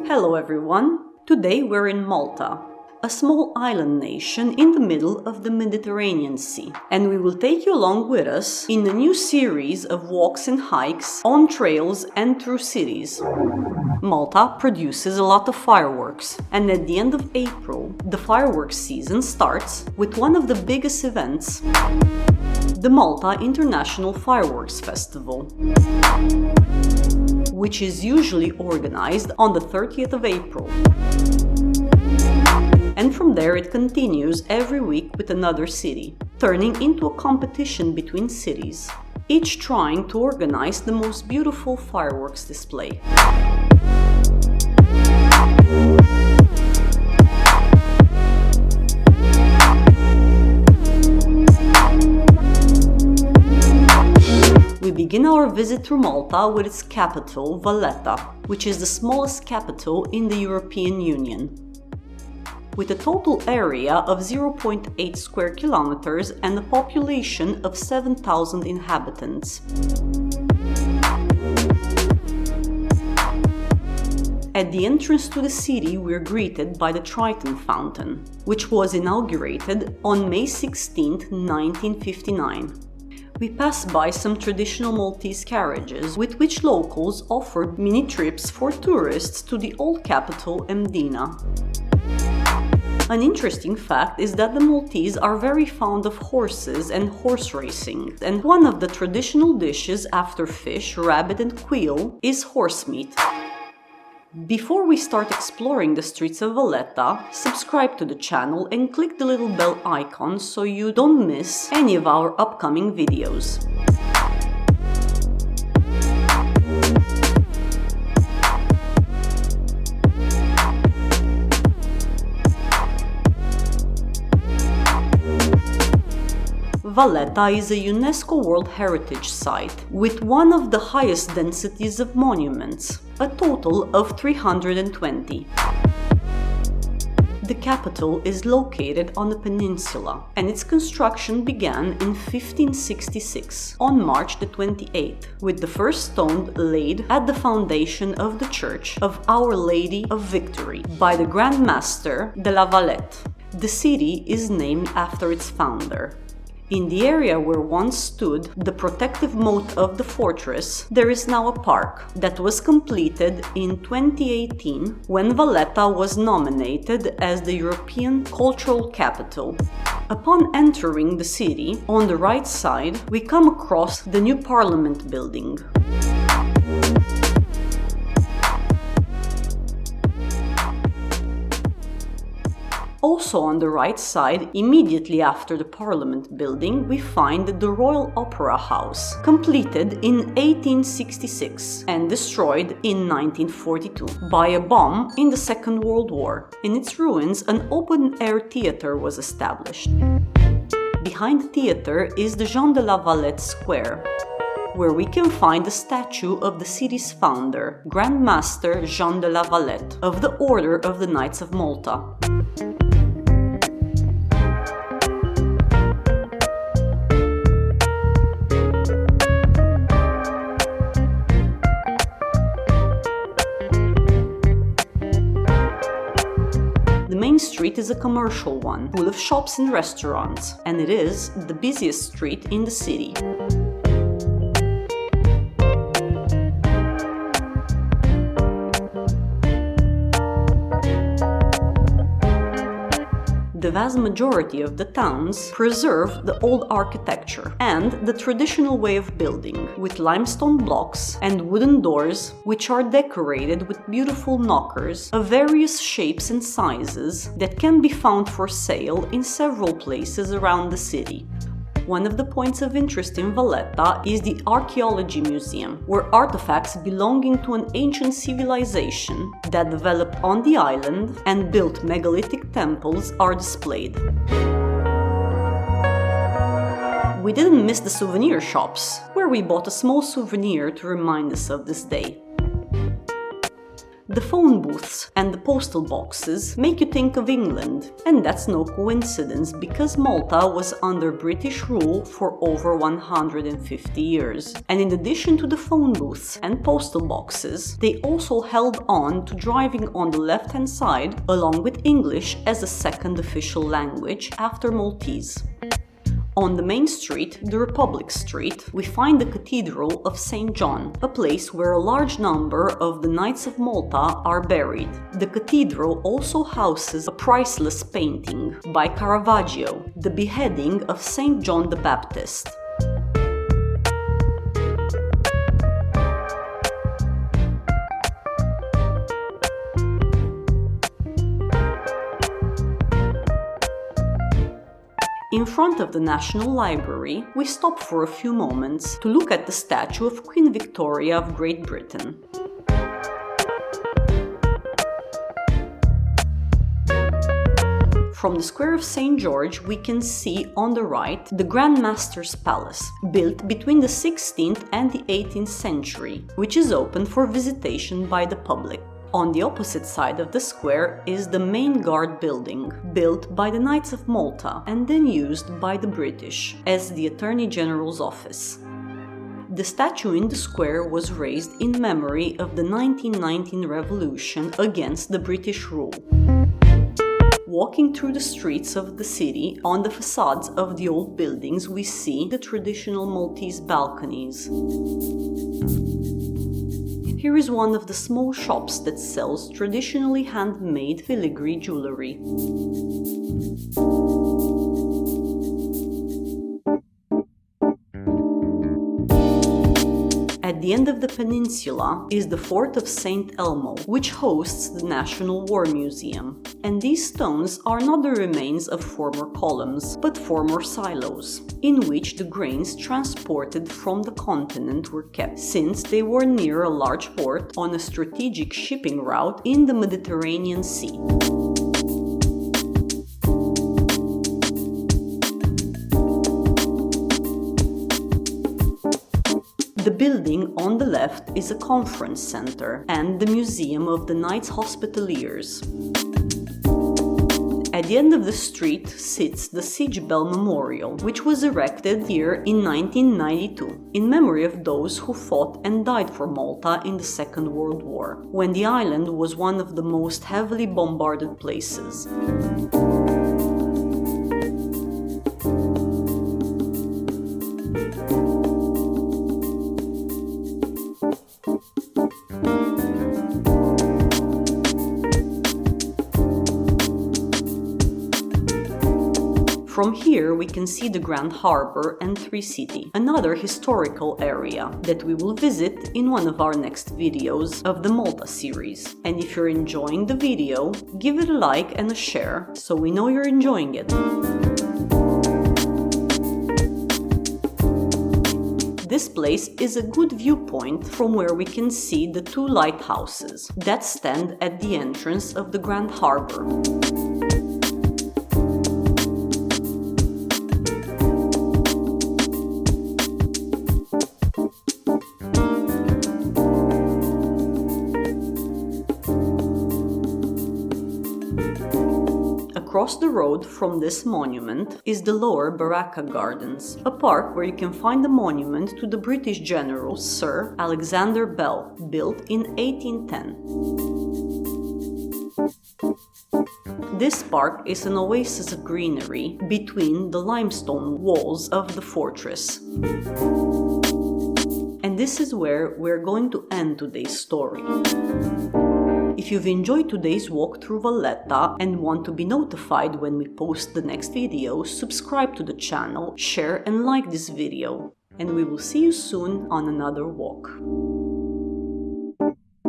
Hello everyone! Today we're in Malta, a small island nation in the middle of the Mediterranean Sea, and we will take you along with us in a new series of walks and hikes on trails and through cities. Malta produces a lot of fireworks, and at the end of April, the fireworks season starts with one of the biggest events, the Malta International Fireworks Festival, which is usually organized on the 30th of April. And from there it continues every week with another city, turning into a competition between cities, each trying to organize the most beautiful fireworks display. We begin our visit through Malta with its capital, Valletta, which is the smallest capital in the European Union, with a total area of 0.8 square kilometers and a population of 7,000 inhabitants. At the entrance to the city, we're greeted by the Triton Fountain, which was inaugurated on May 16, 1959. We pass by some traditional Maltese carriages with which locals offered mini trips for tourists to the old capital, Mdina. An interesting fact is that the Maltese are very fond of horses and horse racing, and one of the traditional dishes after fish, rabbit and quail is horse meat. Before we start exploring the streets of Valletta, subscribe to the channel and click the little bell icon so you don't miss any of our upcoming videos. Valletta is a UNESCO World Heritage Site with one of the highest densities of monuments, a total of 320. The capital is located on a peninsula, and its construction began in 1566, on March the 28th, with the first stone laid at the foundation of the Church of Our Lady of Victory by the Grand Master de la Valletta. The city is named after its founder. In the area where once stood the protective moat of the fortress, there is now a park that was completed in 2018 when Valletta was nominated as the European Cultural Capital. Upon entering the city, on the right side, we come across the new Parliament building. Also on the right side, immediately after the Parliament building, we find the Royal Opera House, completed in 1866 and destroyed in 1942 by a bomb in the Second World War. In its ruins, an open-air theatre was established. Behind the theatre is the Jean de la Vallette Square, where we can find the statue of the city's founder, Grand Master Jean de la Vallette, of the Order of the Knights of Malta. The main street is a commercial one, full of shops and restaurants, and it is the busiest street in the city. The vast majority of the towns preserve the old architecture and the traditional way of building, with limestone blocks and wooden doors, which are decorated with beautiful knockers of various shapes and sizes that can be found for sale in several places around the city. One of the points of interest in Valletta is the Archeology Museum, where artifacts belonging to an ancient civilization that developed on the island and built megalithic temples are displayed. We didn't miss the souvenir shops, where we bought a small souvenir to remind us of this day. The phone booths and the postal boxes make you think of England, and that's no coincidence because Malta was under British rule for over 150 years. And in addition to the phone booths and postal boxes, they also held on to driving on the left-hand side, along with English as a second official language after Maltese. On the main street, the Republic Street, we find the Cathedral of St. John, a place where a large number of the Knights of Malta are buried. The cathedral also houses a priceless painting by Caravaggio, The Beheading of St. John the Baptist. In front of the National Library, we stop for a few moments to look at the statue of Queen Victoria of Great Britain. From the Square of St. George, we can see on the right the Grand Master's Palace, built between the 16th and the 18th century, which is open for visitation by the public. On the opposite side of the square is the main guard building, built by the Knights of Malta and then used by the British as the Attorney General's office. The statue in the square was raised in memory of the 1919 revolution against the British rule. Walking through the streets of the city, on the facades of the old buildings, we see the traditional Maltese balconies. Here is one of the small shops that sells traditionally handmade filigree jewelry. At the end of the peninsula is the Fort of St. Elmo, which hosts the National War Museum. And these stones are not the remains of former columns, but former silos, in which the grains transported from the continent were kept, since they were near a large port on a strategic shipping route in the Mediterranean Sea. The building on the left is a conference center and the Museum of the Knights Hospitaliers. At the end of the street sits the Siege Bell Memorial, which was erected here in 1992, in memory of those who fought and died for Malta in the Second World War, when the island was one of the most heavily bombarded places. From here we can see the Grand Harbour and Three City, another historical area that we will visit in one of our next videos of the Malta series. And if you're enjoying the video, give it a like and a share so we know you're enjoying it. This place is a good viewpoint from where we can see the two lighthouses that stand at the entrance of the Grand Harbour. Across the road from this monument is the lower Barrakka Gardens, a park where you can find a monument to the British General Sir Alexander Bell, built in 1810. This park is an oasis of greenery between the limestone walls of the fortress. And this is where we're going to end today's story. If you've enjoyed today's walk through Valletta and want to be notified when we post the next video, subscribe to the channel, share and like this video. And we will see you soon on another walk.